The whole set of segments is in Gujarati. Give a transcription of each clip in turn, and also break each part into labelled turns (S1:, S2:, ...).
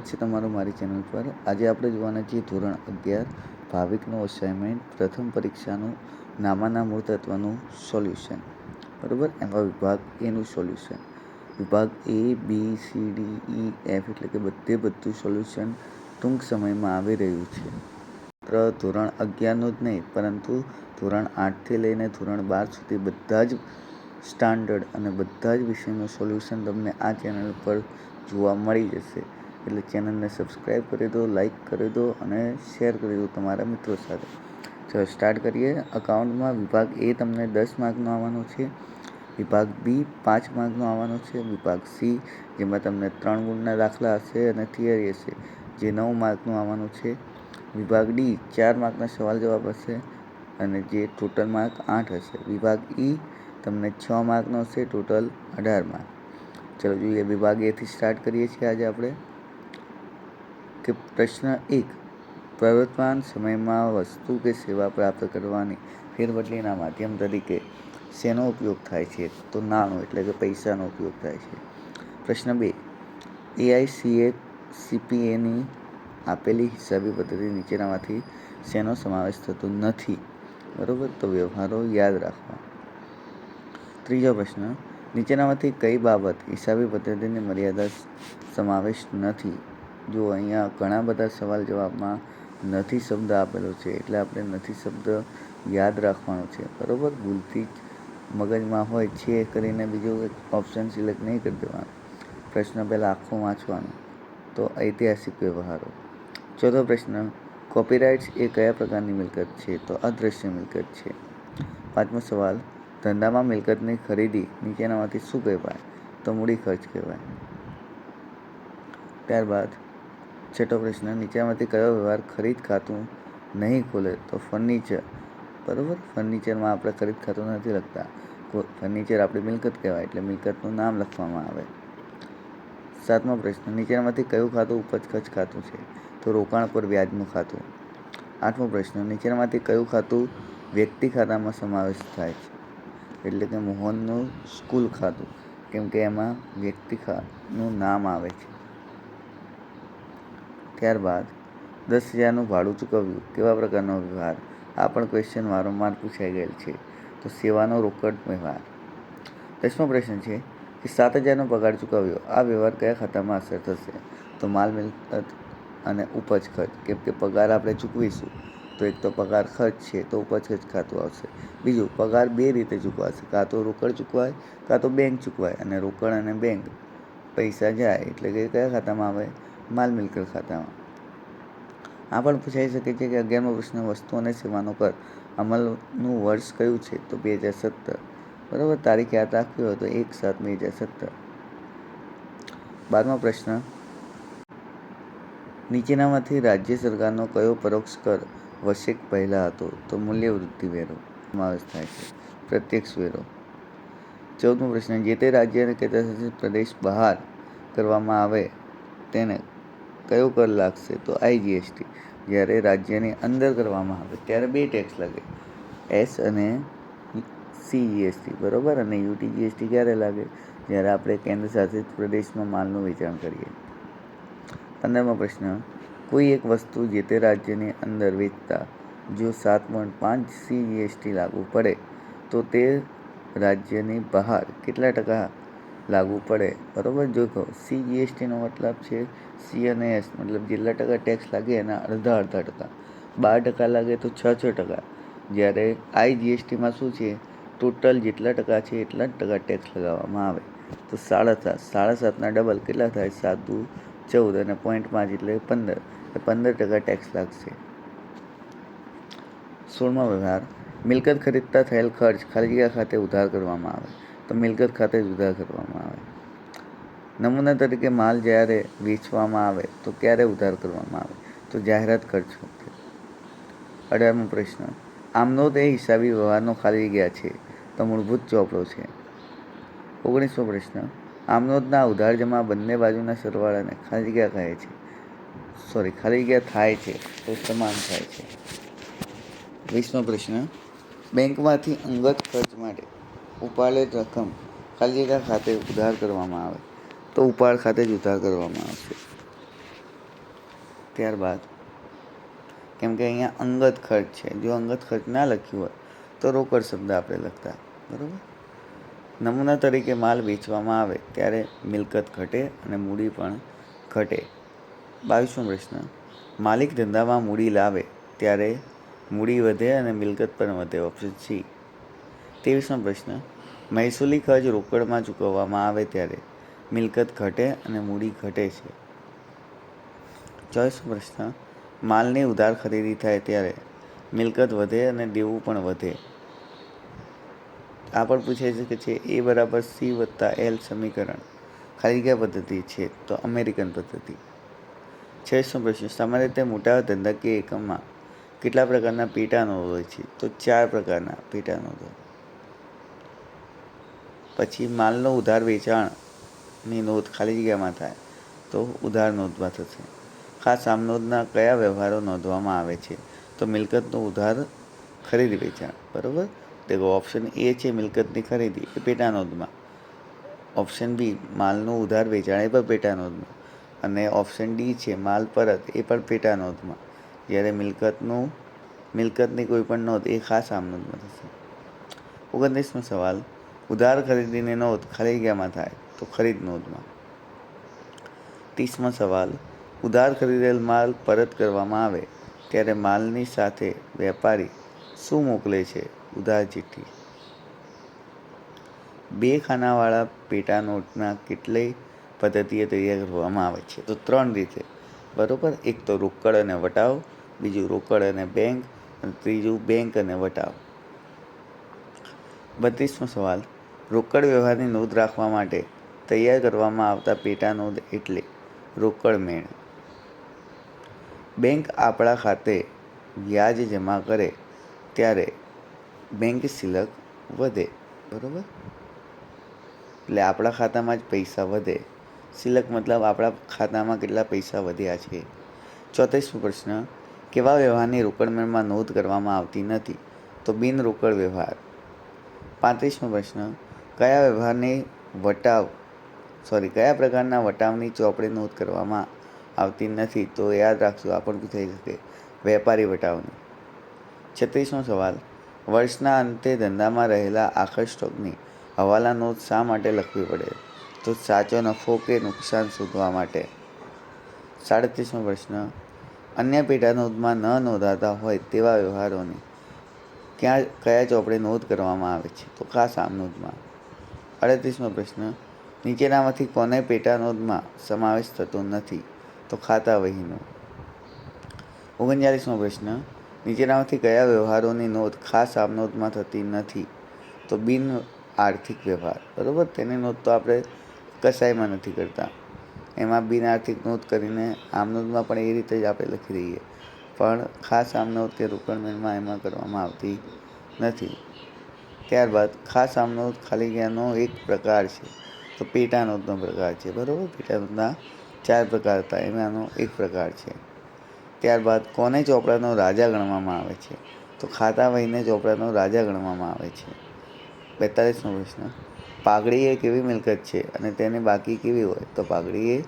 S1: છે તમારું મારી ચેનલ પર। આજે આપણે જોવાના છીએ ધોરણ 11 ભાવિકનું અસાઇનમેન્ટ પ્રથમ પરીક્ષાનું નામાના મૂળ તત્વનું સોલ્યુશન, બરાબર। એમાં વિભાગ એનું સોલ્યુશન, વિભાગ A, B, C, D, E, F એટલે કે બધું સોલ્યુશન ટૂંક સમયમાં આવી રહ્યું છે। માત્ર ધોરણ 11નું જ નહીં પરંતુ ધોરણ 8થી લઈને ધોરણ 12 સુધી બધા જ સ્ટાન્ડર્ડ અને બધા જ વિષયનું સોલ્યુશન તમને આ ચેનલ પર જોવા મળી જશે। એટલે ચેનલને સબસ્ક્રાઈબ કરી દો, લાઈક કરી દો અને શેર કરી દો તમારા મિત્રો સાથે। ચલો સ્ટાર્ટ કરીએ। અકાઉન્ટમાં વિભાગ A તમને 10 માર્કનો આવવાનો છે, વિભાગ B 5 માર્કનો આવવાનો છે, વિભાગ C જેમાં તમને 3 ગુણના દાખલા હશે અને થિયરી હશે જે 9 માર્કનું આવવાનું છે, વિભાગ D 4 માર્કના સવાલ જવાબ હશે અને જે ટોટલ માર્ક 8 હશે, વિભાગ E તમને 6 માર્કનો હશે, ટોટલ 18 માર્ક। ચલો જોઈએ વિભાગ A થી સ્ટાર્ટ કરીએ છીએ આજે આપણે કે પ્રશ્ન 1, પ્રવર્તમાન સમયમાં વસ્તુ કે સેવા પ્રાપ્ત કરવાની ફેરબદલીના માધ્યમ તરીકે શેનો ઉપયોગ થાય છે? તો નાણું એટલે કે પૈસાનો ઉપયોગ થાય છે। પ્રશ્ન 2, AICPAની આપેલી હિસાબી પદ્ધતિ નીચેનામાંથી શેનો સમાવેશ થતો નથી? બરોબર, તો વ્યવહારો યાદ રાખવા। ત્રીજો પ્રશ્ન, નીચેનામાંથી કઈ બાબત હિસાબી પદ્ધતિની મર્યાદા સમાવેશ નથી? જો અહીંયા ઘણા બધા સવાલ જવાબમાં નથી શબ્દ આપેલો છે એટલે આપણે નથી શબ્દ યાદ રાખવાનો છે, બરોબર। ભૂલથી જ મગજમાં હોય છે કરીને બીજું એક ઓપ્શન સિલેક્ટ નહીં કરી દેવાનું। પ્રશ્ન પહેલાં આખો વાંચવાનો। તો ઐતિહાસિક વ્યવહારો। ચોથો પ્રશ્ન, કોપીરાઇટ્સ એ કયા પ્રકારની મિલકત છે? તો અદ્રશ્ય મિલકત છે। પાંચમો સવાલ, ધંધામાં મિલકતની ખરીદી નીચેનામાંથી શું કહેવાય? તો મૂડી ખર્ચ કહેવાય। ત્યારબાદ છઠ્ઠો પ્રશ્ન, નીચેનામાંથી કયો વ્યવહાર ખરીદ ખાતું નહીં ખોલે? તો ફર્નિચર, બરાબર। ફર્નિચરમાં આપણે ખરીદ ખાતું નથી લખતા, ફર્નિચર આપણી મિલકત કહેવાય એટલે મિલકતનું નામ લખવામાં આવે। સાતમો પ્રશ્ન, નીચેનામાંથી કયું ખાતું ઉપજ ખર્ચ ખાતું છે? તો રોકાણ પર વ્યાજનું ખાતું। આઠમો પ્રશ્ન, નીચેનામાંથી કયું ખાતું વ્યક્તિ ખાતામાં સમાવેશ થાય છે? એટલે કે મોહનનું સ્કૂલ ખાતું, કેમ કે એમાં વ્યક્તિનું નામ આવે છે। ત્યારબાદ 10,000નું ભાડું ચૂકવ્યું કેવા પ્રકારનો વ્યવહાર? આ પણ ક્વેશ્ચન વારંવાર પૂછાઈ ગયેલ છે, તો સેવાનો રોકડ વ્યવહાર। 10મો પ્રશ્ન છે કે 7,000નો પગાર ચૂકવ્યો, આ વ્યવહાર કયા ખાતામાં અસર થશે? તો માલ મિલકત અને ઉપજ ખર્ચ, કેમ કે પગાર આપણે ચૂકવીશું તો એક તો પગાર ખર્ચ છે તો ઉપજ ખર્ચ ખાતું આવશે। બીજું, પગાર બે રીતે ચૂકવાશે, કાં તો રોકડ ચૂકવાય કાં તો બેંક ચૂકવાય, અને રોકડ અને બેંક પૈસા જાય એટલે કે કયા ખાતામાં આવે? માલ મિલકત ખાતામાં। આ પણ પૂછાઈ શકે છે કે 11મો પ્રશ્ન, વસ્તુ અને સેવાનો કર અમલનું વર્ષ કયું છે? તો 2017, બરાબર। તારીખ યાદ રાખવી હોય તો 1/7/2017। 12મો પ્રશ્ન, નીચેનામાંથી રાજ્ય સરકારનો કયો પરોક્ષ કર વસેક પહેલા હતો? તો મૂલ્યવૃદ્ધિ વેરો સમાવેશ થાય છે, પ્રત્યક્ષ વેરો। 14મો પ્રશ્ન, જે તે રાજ્ય અને કેન્દ્રશાસિત પ્રદેશ બહાર કરવામાં આવે તેને કયો કર લાગશે? તો IGST। જ્યારે રાજ્યની અંદર કરવામાં આવે ત્યારે બે ટેક્સ લાગે, S અને CGST, બરાબર। અને UTGST ક્યારે લાગે? જ્યારે આપણે કેન્દ્રશાસિત પ્રદેશમાં માલનું વેચાણ કરીએ। 15મો પ્રશ્ન, કોઈ એક વસ્તુ જે તે રાજ્યની અંદર વેચતા જો 7.5 CGST લાગુ પડે તો તે રાજ્યની બહાર કેટલા ટકા લાગુ પડે? બરાબર। જો CGSTનો મતલબ છે C અને S, મતલબ જેટલા ટકા ટેક્સ લાગે એના અડધા ટકા, 12% લાગે તો 6%। જ્યારે IGSTમાં શું છે? ટોટલ જેટલા ટકા છે એટલા જ ટકા ટેક્સ લગાવવામાં આવે, તો 7.5ના ડબલ કેટલા થાય? 7 દુ 14 અને 0.5 એટલે 15, 15% ટેક્સ લાગશે। 16મો વ્યવહાર, મિલકત ખરીદતા થયેલ ખર્ચ ખાલી જગ્યા ખાતે ઉધાર કરવામાં આવે, તો મિલકત ખાતે જ ઉધાર કરવામાં આવે। નમૂના તરીકે માલ જ્યારે વેચવામાં આવે તો ક્યારે ઉધાર કરવામાં આવે? તો જાહેરાત ખર્ચ વખતે। 18મો પ્રશ્ન, આમનોંધ એ હિસાબી વ્યવહારનો ખાલી જગ્યા છે, તો મૂળભૂત ચોપડો છે। 19મો પ્રશ્ન, આમનોંધના ઉધાર જમા બંને બાજુના સરવાળાને ખાલી જગ્યા કહે છે, ખાલી જગ્યા થાય છે તો સમાન થાય છે। 20મો પ્રશ્ન, બેંકમાંથી અંગત ખર્ચ માટે ઉપાડેલ રકમ ખાલી જગ્યા ખાતે ઉધાર કરવામાં આવે તો ઉપાડ ખાતે જ ઉધાર કરવામાં આવશે। ત્યારબાદ કેમ કે અહીંયા અંગત ખર્ચ છે, જો અંગત ખર્ચ ના લખ્યું હોય તો રોકડ શબ્દ આપણે લખતા, બરાબર. નમૂના તરીકે માલ વેચવામાં આવે ત્યારે મિલકત ઘટે અને મૂડી પણ ઘટે. 22મો પ્રશ્ન, માલિક ધંધામાં મૂડી લાવે ત્યારે મૂડી વધે અને મિલકત પણ વધે. Option C. 23મો પ્રશ્ન, મહેસૂલી ખર્ચ રોકડમાં ચૂકવવામાં આવે ત્યારે મિલકત ઘટે અને મૂડી ઘટે છે. 24મો પ્રશ્ન, માલની ઉધાર ખરીદી થાય ત્યારે મિલકત વધે અને દેવું પણ વધે. આ પણ પૂછાઈ શકે છે A બરાબર C વત્તા L સમીકરણ ખાલી જગ્યા પદ્ધતિ છે તો અમેરિકન પદ્ધતિ. 26મો પ્રશ્ન, સામાન્ય રીતે મોટા ધંધાકીય એકમમાં કેટલા પ્રકારના પેટા નોંધો હોય છે? તો 4 પ્રકારના પેટા નોંધો. પછી માલનો ઉધાર વેચાણની નોંધ ખાલી જગ્યામાં થાય તો ઉધાર નોંધમાં થશે. ખાસ આમ નોંધના કયા વ્યવહારો નોંધવામાં આવે છે? તો મિલકતનો ઉધાર, ખરીદ વેચાણ, બરાબર. દેખો ઓપ્શન A છે મિલકતની ખરીદી એ પેટા નોંધમાં, ઓપ્શન બી માલનું ઉધાર વેચાણ એ પણ પેટા નોંધમાં, અને ઓપ્શન ડી છે માલ પરત એ પણ પેટા નોંધમાં, જ્યારે મિલકતની કોઈ પણ નોંધ એ ખાસ આમ નોંધમાં થશે. 29મો સવાલ, ઉધાર ખરીદીની નોંધ ખાલી જગ્યામાં થાય તો ખરીદ નોંધમાં. 30મો સવાલ, ઉધાર ખરીદેલ માલ પરત કરવામાં આવે ત્યારે માલની સાથે વેપારી શું મોકલે છે? ઉધાર ચિઠ્ઠી. 2 ખાનાવાળા પેટા નોટના કેટલી પદ્ધતિએ તૈયાર કરવામાં આવે છે? તો 3 રીતે, બરાબર. એક તો રોકડ અને વટાવ, બીજું રોકડ અને બેંક, અને ત્રીજું બેંક અને વટાવ. 32મો સવાલ, રોકડ વ્યવહારની નોંધ રાખવા માટે તૈયાર કરવામાં આવતા પેટા નોંધ એટલે રોકડ મેળ. બેંક આપણા ખાતે વ્યાજ જમા કરે ત્યારે બેંક શિલક વધે, બરાબર. એટલે આપણા ખાતામાં જ પૈસા વધે. શિલક મતલબ આપણા ખાતામાં કેટલા પૈસા વધ્યા છે. 34મો પ્રશ્ન, કેવા વ્યવહારની રોકડ મેળમાં નોંધ કરવામાં આવતી નથી? તો બિન રોકડ વ્યવહાર. 35મો પ્રશ્ન, કયા પ્રકારના વટાવની ચોપડે નોંધ કરવામાં આવતી નથી? તો યાદ રાખજો, આ પણ પૂછાઈ શકે, વેપારી વટાવની. 36મો સવાલ, વર્ષના અંતે ધંધામાં રહેલા આખર સ્ટોકની હવાલા નોંધ શા માટે લખવી પડે? તો સાચો નફો કે નુકસાન શોધવા માટે. 37મો પ્રશ્ન, અન્ય પેટા નોંધમાં ન નોંધાતા હોય તેવા વ્યવહારોની કયા ચોપડે નોંધ કરવામાં આવે છે? તો ખાસ આમ નોંધમાં. 38મો પ્રશ્ન, નીચેનામાંથી કોને પેટા નોંધમાં સમાવેશ થતો નથી? તો ખાતા વહીનો. 39મો પ્રશ્ન, નીચેનામાંથી કયા વ્યવહારોની નોંધ ખાસ આમ નોંધમાં થતી નથી? તો બિન આર્થિક વ્યવહાર, બરાબર. તેની નોંધ તો આપણે કશાયમાં નથી કરતા, એમાં બિન આર્થિક નોંધ કરીને આમ નોંધમાં પણ એ રીતે જ આપણે લખી દઈએ, પણ ખાસ આમ નોંધ કે રોકડ મેળમાં એમાં કરવામાં આવતી નથી. ત્યારબાદ ખાસ આમ નોંધ ખાલી જગ્યાનો એક પ્રકાર છે તો પેટા નોંધનો પ્રકાર છે, બરાબર. પેટા નોંધના 4 પ્રકાર હતા, એમાંનો એક પ્રકાર છે. ત્યારબાદ કોને ચોપડાનો રાજા ગણવામાં આવે છે? તો ખાતા વહીને ચોપડાનો રાજા ગણવામાં આવે છે. 42મો પ્રશ્ન, પાઘડી એ કેવી મિલકત છે અને તેની બાકી કેવી હોય? તો પાઘડી એ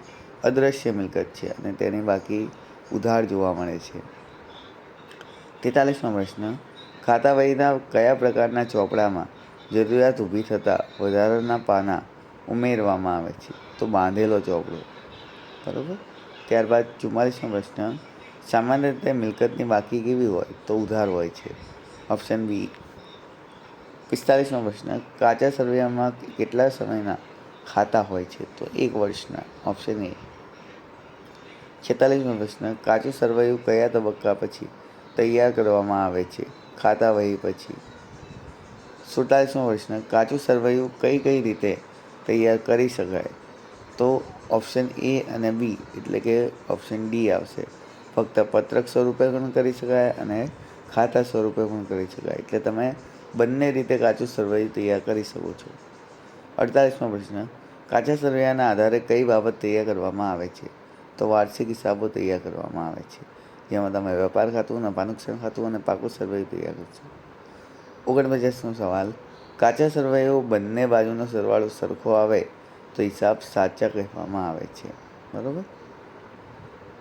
S1: અદ્રશ્ય મિલકત છે અને તેની બાકી ઉધાર જોવા મળે છે. 43મો પ્રશ્ન, ખાતા વહીના કયા પ્રકારના ચોપડામાં જરૂરિયાત ઊભી થતાં વધારાના પાના ઉમેરવામાં આવે છે? તો બાંધેલો ચોપડો, બરાબર. ત્યારબાદ 44મો પ્રશ્ન, સામાન્ય રીતે મિલકતની બાકી કેવી હોય? તો ઉધાર હોય છે, ઓપ્શન બી. 45મો પ્રશ્ન, કાચા સરવૈયામાં કેટલા સમયના ખાતા હોય છે? તો 1 વર્ષના, ઓપ્શન એ. 46મો પ્રશ્ન, કાચું સરવૈયું કયા તબક્કા પછી તૈયાર કરવામાં આવે છે? ખાતા વહી પછી. 47મો પ્રશ્ન, કાચું સરવૈયું કઈ રીતે તૈયાર કરી શકાય? તો ઓપ્શન એ અને બી, એટલે કે ઓપ્શન ડી આવશે. ફક્ત પત્રક સ્વરૂપે પણ કરી શકાય અને ખાતા સ્વરૂપે પણ કરી શકાય, એટલે તમે બંને રીતે કાચું સરવૈયું તૈયાર કરી શકો છો. 48મો પ્રશ્ન, કાચા સરવૈયાના આધારે કઈ બાબત તૈયાર કરવામાં આવે છે? તો વાર્ષિક હિસાબો તૈયાર કરવામાં આવે છે, જેમાં તમે વેપાર ખાતું, નફા નુકસાન ખાતું અને પાકું સરવૈયું તૈયાર કરશો. 49મો સવાલ, કાચા સરવૈયો બંને બાજુનો સરવાળો સરખો આવે તો હિસાબ સાચા કહેવામાં આવે છે, બરાબર.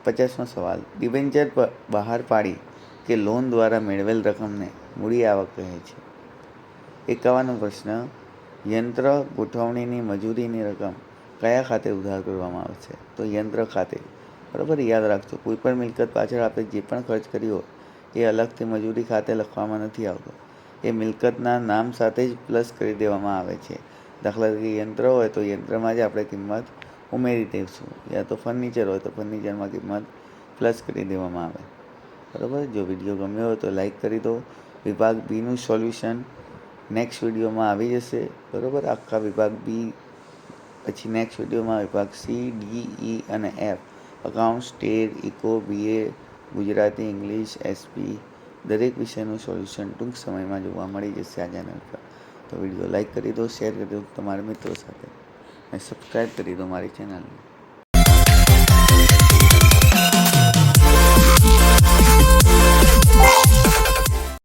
S1: 50મો સવાલ, ડિબેન્ચર બહાર પાડી કે લોન દ્વારા મેળવેલ રકમને મૂડી આવક કહે છે. 51મો પ્રશ્ન, યંત્ર ગોઠવણીની મજૂરીની રકમ કયા ખાતે ઉધાર કરવામાં આવે છે? તો યંત્ર ખાતે. બરાબર, યાદ રાખજો, કોઈ પણ મિલકત પાછળ આપણે જે પણ ખર્ચ કર્યો એ અલગથી મજૂરી ખાતે લખવામાં નથી આવતો. એ મિલકતના નામ સાથે જ પ્લસ કરી દેવામાં આવે છે. દાખલા તરીકે યંત્ર હોય તો યંત્રમાં જ આપણે કિંમત ઉમેરી દઈશું, યા તો ફર્નિચર હોય તો ફર્નિચરમાં કિંમત પ્લસ કરી દેવામાં આવે. બરાબર, જો વિડીયો ગમ્યો હોય તો લાઈક કરી દો. વિભાગ બીનું સોલ્યુશન નેક્સ્ટ વિડીયોમાં આવી જશે. બરાબર, આખા વિભાગ બી પછી નેક્સ્ટ વિડીયોમાં વિભાગ સી, ડી, ઈ અને F, account, state, eco, BA, Gujarati, English, SP દરેક વિષયનું સોલ્યુશન ટૂંક સમયમાં જોવા મળી જશે આ ચેનલ પર. તો વિડીયો લાઈક કરી દો, શેર કરી દો તમારા મિત્રો સાથે અને સબસ્ક્રાઈબ કરી દો મારી ચેનલને.